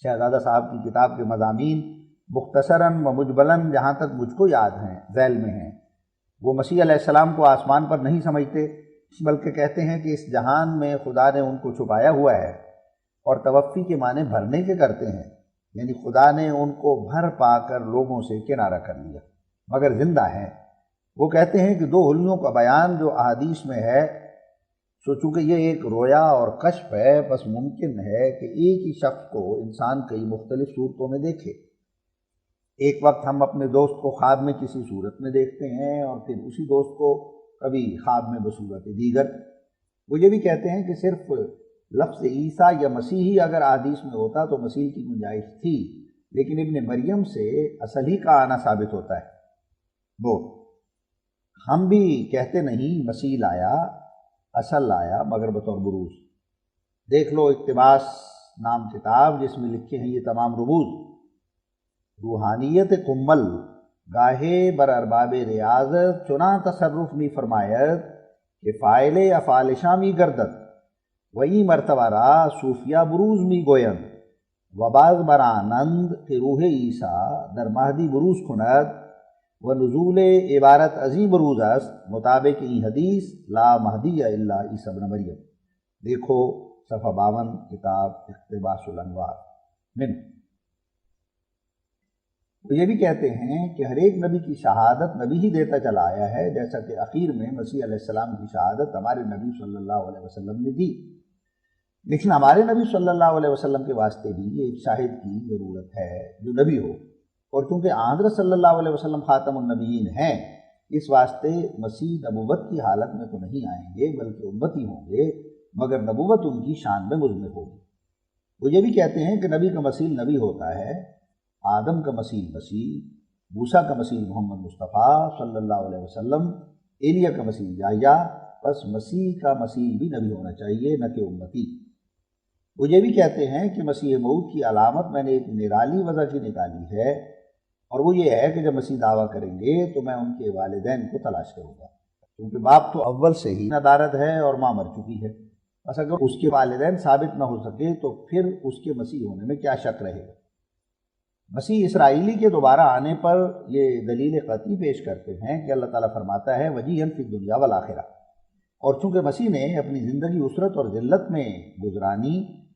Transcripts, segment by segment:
شہزادہ صاحب کی کتاب کے مضامین مختصراً و مجملاً جہاں تک مجھ کو یاد ہیں ذیل میں ہیں۔ وہ مسیح علیہ السلام کو آسمان پر نہیں سمجھتے، بلکہ کہتے ہیں کہ اس جہان میں خدا نے ان کو چھپایا ہوا ہے، اور توفی کے معنی بھرنے کے کرتے ہیں، یعنی خدا نے ان کو بھر پا کر لوگوں سے کنارہ کر لیا مگر زندہ ہیں۔ وہ کہتے ہیں کہ دو حلیوں کا بیان جو احادیث میں ہے، سو چونکہ یہ ایک رویا اور کشف ہے، بس ممکن ہے کہ ایک ہی شخص کو انسان کئی مختلف صورتوں میں دیکھے۔ ایک وقت ہم اپنے دوست کو خواب میں کسی صورت میں دیکھتے ہیں، اور پھر اسی دوست کو کبھی خواب میں بصورت دیگر۔ وہ یہ بھی کہتے ہیں کہ صرف لفظ عیسیٰ یا مسیحی اگر احادیث میں ہوتا تو مسیح کی گنجائش تھی، لیکن ابن مریم سے اصل ہی کا آنا ثابت ہوتا ہے۔ وہ ہم بھی کہتے نہیں مسیح لایا، اصل لایا مگر بطور بروز۔ دیکھ لو اقتباس نام کتاب جس میں لکھے ہیں یہ تمام رموز۔ روحانیت کمل گاہے بر ارباب ریاضت چنا تصرف می فرمایت کہ فائل افعال شامی گردد، وہی مرتبہ را صوفیہ بروز می گویند و بعض برانند کہ روح عیسیٰ در مہدی بروز کند و نزول عبارت عظیم بروز است مطابق این حدیث لا مہدی الا عیسی ابن مریم۔ دیکھو صفحہ 52 کتاب اقتباس الانوار من۔ وہ یہ بھی کہتے ہیں کہ ہر ایک نبی کی شہادت نبی ہی دیتا چلا آیا ہے، جیسا کہ اخیر میں مسیح علیہ السلام کی شہادت ہمارے نبی صلی اللہ علیہ وسلم نے دی، لیکن ہمارے نبی صلی اللہ علیہ وسلم کے واسطے بھی ایک شاہد کی ضرورت ہے جو نبی ہو، اور چونکہ حضرت صلی اللہ علیہ وسلم خاتم النبیین ہیں، اس واسطے مسیح نبوت کی حالت میں تو نہیں آئیں گے بلکہ امتی ہوں گے، مگر نبوت ان کی شان میں مضمر ہوگی۔ وہ یہ بھی کہتے ہیں کہ نبی کا مسیح نبی ہوتا ہے، آدم کا مسیح مسیح، موسیٰ کا مسیح محمد مصطفیٰ صلی اللہ علیہ وسلم، ایلیا کا مسیح یحییٰ، بس مسیح کا مسیح بھی نبی ہونا چاہیے نہ کہ امتی۔ وہ یہ بھی کہتے ہیں کہ مسیح موعود کی علامت میں نے ایک نرالی وضع کی نکالی ہے، اور وہ یہ ہے کہ جب مسیح دعویٰ کریں گے تو میں ان کے والدین کو تلاش کروں گا، کیونکہ باپ تو اول سے ہی ندارت ہے اور ماں مر چکی ہے، بس اگر اس کے والدین ثابت نہ ہو سکے تو پھر اس کے مسیح ہونے میں کیا شک رہے گا۔ مسیح اسرائیلی کے دوبارہ آنے پر یہ دلیل قطعی پیش کرتے ہیں کہ اللہ تعالیٰ فرماتا ہے وجیہاً فی الدنیا والآخرہ، اور چونکہ مسیح نے اپنی زندگی عسرت اور ذلت میں گزرانی،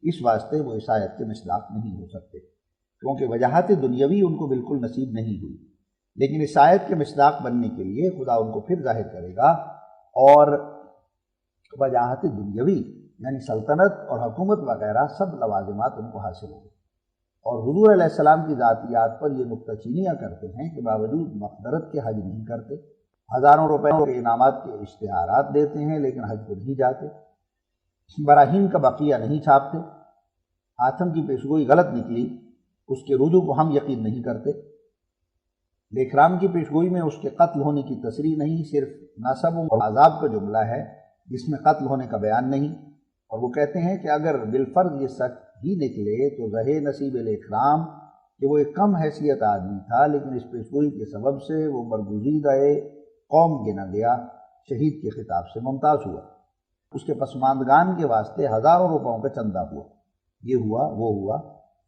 اس واسطے وہ اس آیت کے مصداق نہیں ہو سکتے، کیونکہ وجاہت دنیاوی ان کو بالکل نصیب نہیں ہوئی، لیکن اس آیت کے مصداق بننے کے لیے خدا ان کو پھر ظاہر کرے گا، اور وجاہت دنیاوی یعنی سلطنت اور حکومت وغیرہ سب لوازمات ان کو حاصل ہوں گے۔ اور حضور علیہ السلام کی ذاتیات پر یہ نکتہ چینیاں کرتے ہیں کہ باوجود مقدرت کے حج نہیں کرتے، ہزاروں روپے کے انعامات کے اشتہارات دیتے ہیں لیکن حج کو نہیں جاتے، براہین کا بقیہ نہیں چھاپتے، آتم کی پیشگوئی غلط نکلی، اس کے رجوع کو ہم یقین نہیں کرتے، لیکرام کی پیشگوئی میں اس کے قتل ہونے کی تصریح نہیں، صرف نصب و عذاب کا جملہ ہے جس میں قتل ہونے کا بیان نہیں، اور وہ کہتے ہیں کہ اگر بالفرض یہ سچ ہی نکلے تو رہے نصیب الاکرام کہ وہ ایک کم حیثیت آدمی تھا، لیکن اس پیشگوئی کے سبب سے وہ برگزیدہ قوم گنا گیا، شہید کے خطاب سے ممتاز ہوا، اس کے پسماندگان کے واسطے ہزاروں روپوں کا چندہ ہوا، یہ ہوا وہ ہوا،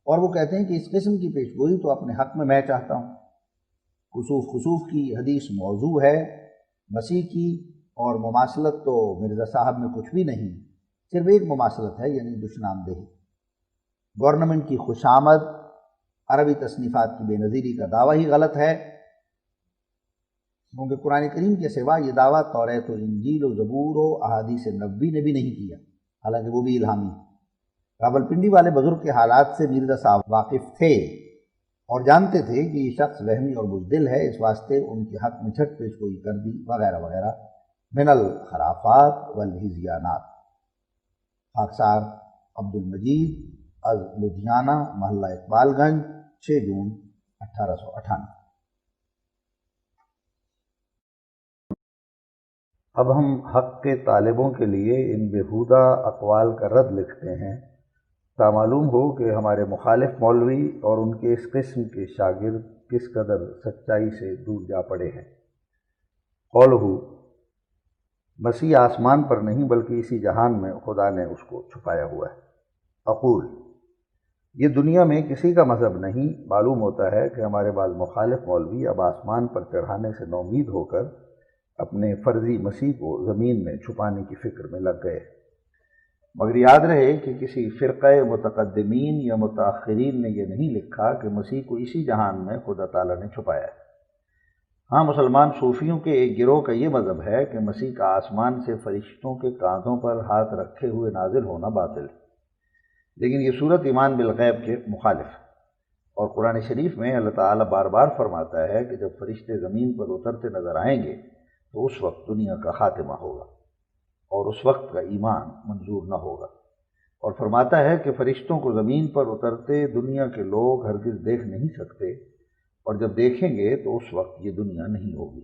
اور وہ کہتے ہیں کہ اس قسم کی پیشگوئی تو اپنے حق میں چاہتا ہوں۔ کسوف خسوف کی حدیث موضوع ہے مسیح کی، اور مماثلت تو مرزا صاحب میں کچھ بھی نہیں، صرف ایک مماثلت ہے یعنی دشنامدہی۔ گورنمنٹ کی خوشامد، عربی تصنیفات کی بے نظیری کا دعویٰ ہی غلط ہے، کیونکہ قرآن کریم کے سوا یہ دعویٰ توریت و انجیل و زبور و احادیث نبوی نے بھی نہیں کیا، حالانکہ وہ بھی الہامی۔ راولپنڈی والے بزرگ کے حالات سے مرزا صاحب واقف تھے اور جانتے تھے کہ یہ شخص وہمی اور بزدل ہے، اس واسطے ان کے حق میں جھٹ پیشگوئی کر دی وغیرہ وغیرہ من الخرافات والہذیانات۔ خاکسار عبد المجید از لدھیانہ، محلہ اقبال گنج، 6 جون 1898۔ اب ہم حق کے طالبوں کے لیے ان بیہودہ اقوال کا رد لکھتے ہیں تا معلوم ہو کہ ہمارے مخالف مولوی اور ان کے اس قسم کے شاگرد کس قدر سچائی سے دور جا پڑے ہیں۔ قولہ، مسیح آسمان پر نہیں بلکہ اسی جہان میں خدا نے اس کو چھپایا ہوا ہے۔ اقول، یہ دنیا میں کسی کا مذہب نہیں۔ معلوم ہوتا ہے کہ ہمارے بعض مخالف مولوی اب آسمان پر چڑھانے سے نومید ہو کر اپنے فرضی مسیح کو زمین میں چھپانے کی فکر میں لگ گئے، مگر یاد رہے کہ کسی فرقہ متقدمین یا متاخرین نے یہ نہیں لکھا کہ مسیح کو اسی جہان میں خدا تعالیٰ نے چھپایا ہے۔ ہاں، مسلمان صوفیوں کے ایک گروہ کا یہ مذہب ہے کہ مسیح کا آسمان سے فرشتوں کے کاندھوں پر ہاتھ رکھے ہوئے نازل ہونا باطل ہے، لیکن یہ صورت ایمان بالغیب کے مخالف ہے، اور قرآن شریف میں اللہ تعالیٰ بار بار فرماتا ہے کہ جب فرشتے زمین پر اترتے نظر آئیں گے تو اس وقت دنیا کا خاتمہ ہوگا اور اس وقت کا ایمان منظور نہ ہوگا، اور فرماتا ہے کہ فرشتوں کو زمین پر اترتے دنیا کے لوگ ہرگز دیکھ نہیں سکتے، اور جب دیکھیں گے تو اس وقت یہ دنیا نہیں ہوگی۔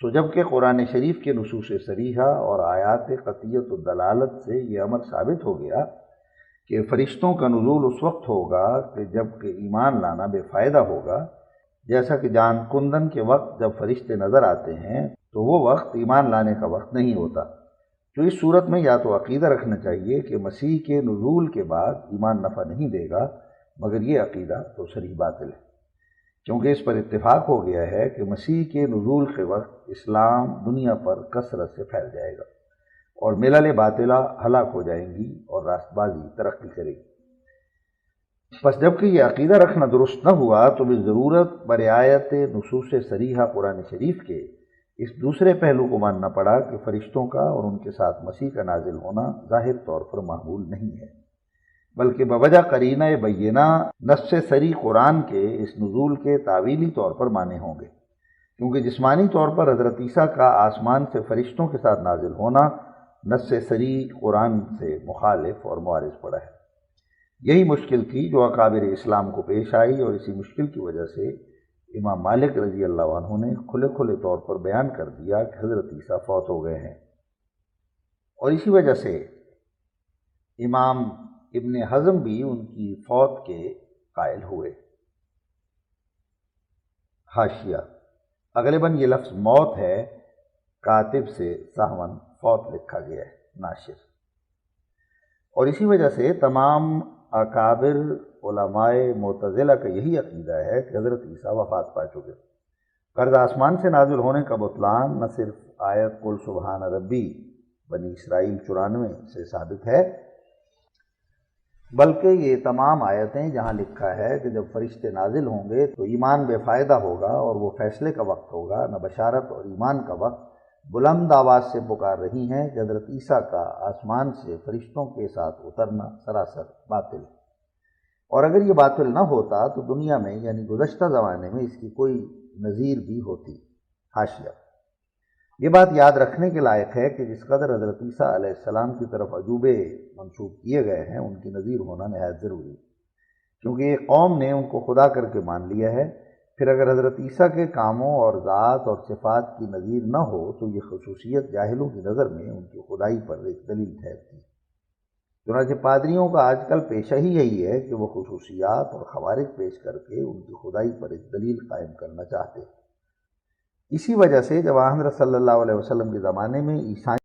سو جب کہ قرآن شریف کے نصوص صریحہ اور آیات قطعیت الدلالت سے یہ امر ثابت ہو گیا کہ فرشتوں کا نزول اس وقت ہوگا کہ جب کہ ایمان لانا بے فائدہ ہوگا، جیسا کہ جان کندن کے وقت جب فرشتے نظر آتے ہیں تو وہ وقت ایمان لانے کا وقت نہیں ہوتا، تو اس صورت میں یا تو عقیدہ رکھنا چاہیے کہ مسیح کے نزول کے بعد ایمان نفع نہیں دے گا، مگر یہ عقیدہ تو صریح باطل ہے، کیونکہ اس پر اتفاق ہو گیا ہے کہ مسیح کے نزول کے وقت اسلام دنیا پر کثرت سے پھیل جائے گا اور ملل باطلہ ہلاک ہو جائیں گی اور راست بازی ترقی کرے گی۔ پس جب کہ یہ عقیدہ رکھنا درست نہ ہوا تو بالضرورت برعایت نصوص صریحہ قرآن شریف کے اس دوسرے پہلو کو ماننا پڑا کہ فرشتوں کا اور ان کے ساتھ مسیح کا نازل ہونا ظاہر طور پر معمول نہیں ہے، بلکہ بوجہ قرینہ بینہ نص صریح قرآن کے اس نزول کے تعویلی طور پر مانے ہوں گے، کیونکہ جسمانی طور پر حضرت عیسیٰ کا آسمان سے فرشتوں کے ساتھ نازل ہونا نص صریح قرآن سے مخالف اور معارض پڑا ہے۔ یہی مشکل تھی جو اکابر اسلام کو پیش آئی، اور اسی مشکل کی وجہ سے امام مالک رضی اللہ عنہ نے کھلے طور پر بیان کر دیا کہ حضرت عیسیٰ فوت ہو گئے ہیں، اور اسی وجہ سے امام ابن حزم بھی ان کی فوت کے قائل ہوئے۔ حاشیہ: غالباً یہ لفظ موت ہے، کاتب سے سہون فوت لکھا گیا ہے، ناشر۔ اور اسی وجہ سے تمام اکابر علماء معتزلہ کا یہی عقیدہ ہے کہ حضرت عیسیٰ وفات پا چکے۔ غرض آسمان سے نازل ہونے کا بطلان نہ صرف آیت قل سبحان ربی بنی اسرائیل 94 سے ثابت ہے، بلکہ یہ تمام آیتیں جہاں لکھا ہے کہ جب فرشتے نازل ہوں گے تو ایمان بے فائدہ ہوگا اور وہ فیصلے کا وقت ہوگا، نہ بشارت اور ایمان کا وقت، بلند آواز سے پکار رہی ہیں کہ حضرت عیسیٰ کا آسمان سے فرشتوں کے ساتھ اترنا سراسر باطل ہے، اور اگر یہ باطل نہ ہوتا تو دنیا میں یعنی گزشتہ زمانے میں اس کی کوئی نظیر بھی ہوتی۔ حاشیہ: یہ بات یاد رکھنے کے لائق ہے کہ جس قدر حضرت عیسیٰ علیہ السلام کی طرف عجوبے منسوب کیے گئے ہیں ان کی نظیر ہونا نہایت ضروری ہے، کیونکہ ایک قوم نے ان کو خدا کر کے مان لیا ہے۔ پھر اگر حضرت عیسیٰ کے کاموں اور ذات اور صفات کی نظیر نہ ہو تو یہ خصوصیت جاہلوں کی نظر میں ان کی خدائی پر ایک دلیل ٹھہرتی ہے۔ چنانچہ پادریوں کا آج کل پیشہ ہی یہی ہے کہ وہ خصوصیات اور خوارق پیش کر کے ان کی خدائی پر ایک دلیل قائم کرنا چاہتے ہیں۔ اسی وجہ سے جب حضرت صلی اللہ علیہ وسلم کے زمانے میں عیسائی